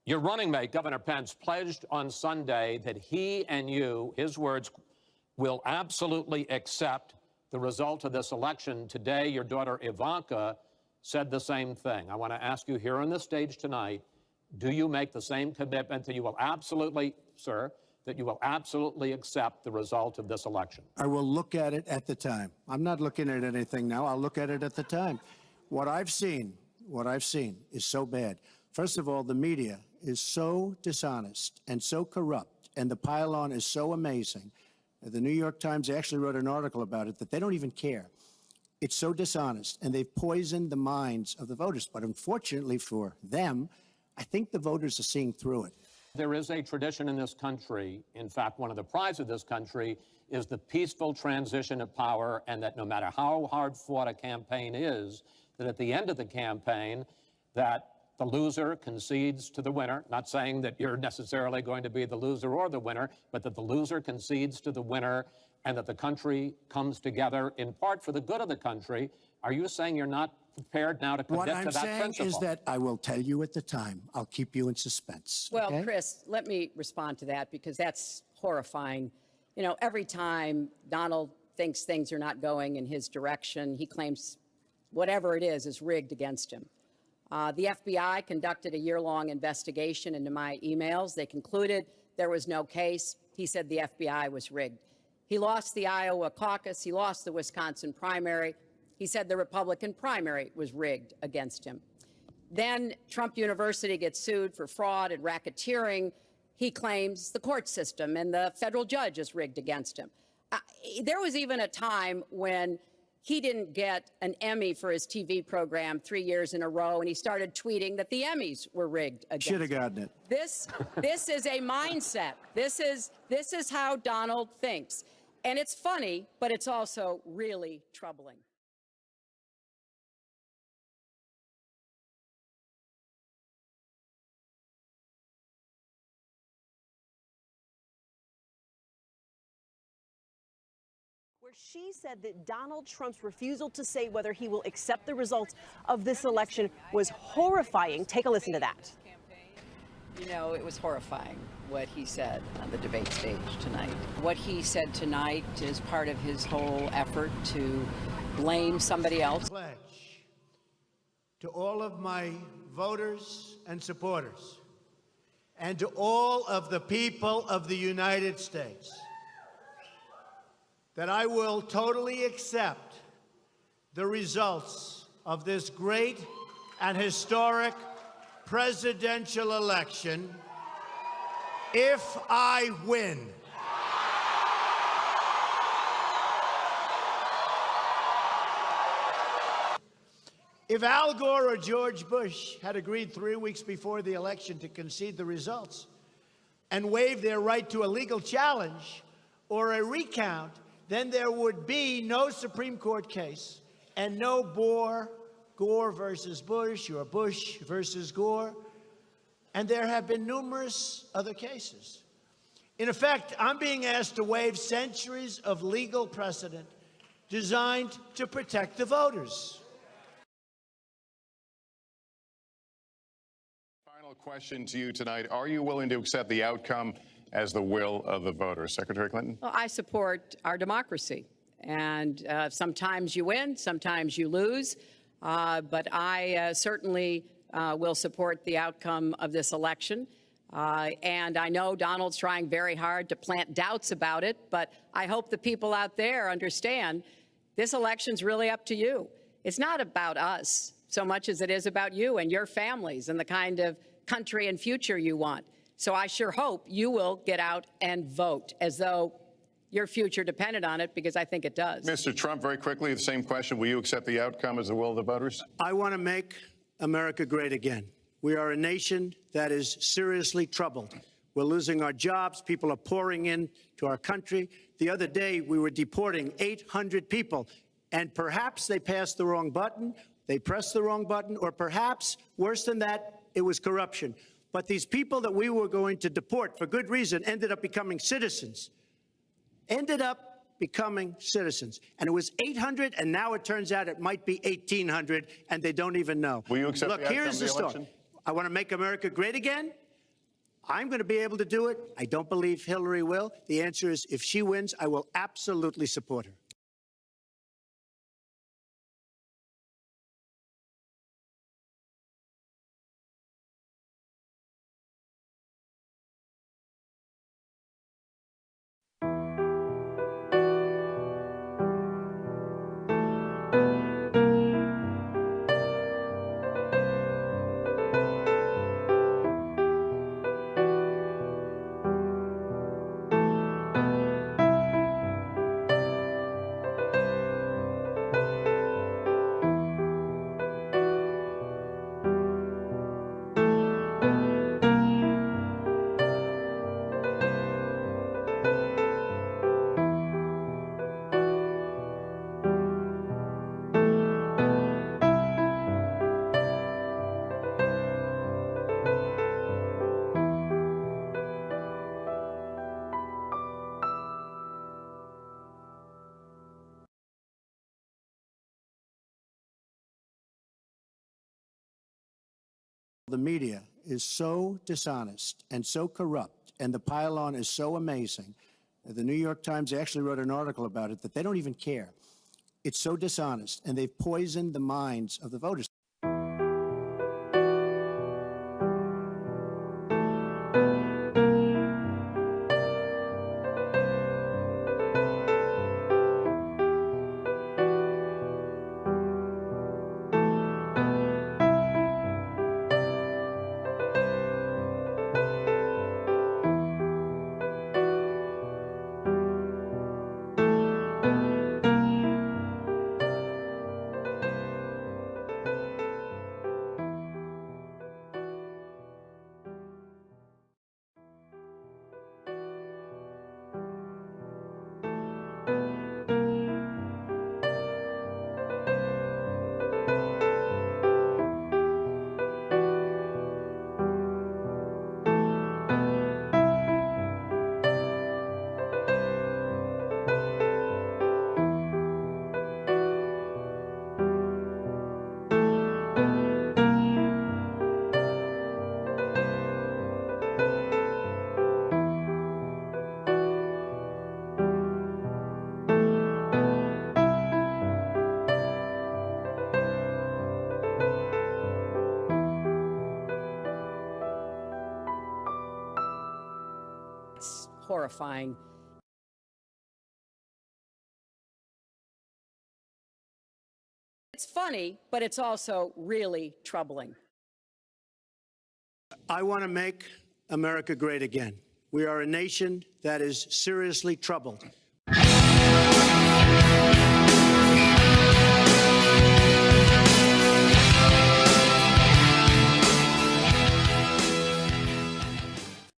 Your running mate, Governor Pence, pledged on Sunday that he and you, his words, will absolutely accept the result of this election. Today, your daughter Ivanka said the same thing. I want to ask you here on the stage tonight, do you make the same commitment that you will absolutely, sir, that you will absolutely accept the result of this election? I will look at it at the time. I'm not looking at anything now. I'll look at it at the time. What I've seen is so bad. First of all, the media is so dishonest and so corrupt, and the pile-on is so amazing. The New York Times actually wrote an article about it that they don't even care. It's so dishonest, and they've poisoned the minds of the voters. But unfortunately for them, I think the voters are seeing through it. There is a tradition in this country, in fact, one of the prides of this country is the peaceful transition of power, and that no matter how hard fought a campaign is, that at the end of the campaign, that the loser concedes to the winner, not saying that you're necessarily going to be the loser or the winner, but that the loser concedes to the winner and that the country comes together in part for the good of the country. Are you saying you're not prepared now to commit to that principle? What I'm saying is that I will tell you at the time. I'll keep you in suspense. Well, okay? Chris, let me respond to that because that's horrifying. You know, every time Donald thinks things are not going in his direction, he claims whatever it is rigged against him. The FBI conducted a year-long investigation into my emails. They concluded there was no case. He said the FBI was rigged. He lost the Iowa caucus. He lost the Wisconsin primary. He said the Republican primary was rigged against him. Then Trump University gets sued for fraud and racketeering. He claims the court system and the federal judge is rigged against him. There was even a time when he didn't get an Emmy for his TV program 3 years in a row, and he started tweeting that the Emmys were rigged against him. Should have gotten it. This is a mindset. This is how Donald thinks. And it's funny, but it's also really troubling. Where she said that Donald Trump's refusal to say whether he will accept the results of this election was horrifying. Take a listen to that. You know, it was horrifying what he said on the debate stage tonight. What he said tonight is part of his whole effort to blame somebody else. Pledge to all of my voters and supporters and to all of the people of the United States that I will totally accept the results of this great and historic presidential election if I win. If Al Gore or George Bush had agreed 3 weeks before the election to concede the results and waive their right to a legal challenge or a recount, then there would be no Supreme Court case and no Gore versus Bush or Bush versus Gore. And there have been numerous other cases. In effect, I'm being asked to waive centuries of legal precedent designed to protect the voters. Final question to you tonight. Are you willing to accept the outcome as the will of the voters? Secretary Clinton? Well, I support our democracy. And sometimes you win, sometimes you lose. But I certainly will support the outcome of this election. And I know Donald's trying very hard to plant doubts about it, but I hope the people out there understand this election's really up to you. It's not about us so much as it is about you and your families and the kind of country and future you want. So I sure hope you will get out and vote as though your future depended on it, because I think it does. Mr. Trump, very quickly, the same question. Will you accept the outcome as the will of the voters? I want to make America great again. We are a nation that is seriously troubled. We're losing our jobs. People are pouring into our country. The other day, we were deporting 800 people, and perhaps they passed the wrong button, they pressed the wrong button, or perhaps, worse than that, it was corruption. But these people that we were going to deport for good reason ended up becoming citizens. And it was 800, and now it turns out it might be 1,800, and they don't even know. Will you accept Look, the outcome here's of the the story. election? I want to make America great again, I'm going to be able to do it. I don't believe Hillary will. The answer is, if she wins, I will absolutely support her. The media is so dishonest and so corrupt, and the pile-on is so amazing. The New York Times actually wrote an article about it, that they don't even care. It's so dishonest, and they've poisoned the minds of the voters. It's horrifying. It's funny, but it's also really troubling. I want to make America great again. We are a nation that is seriously troubled.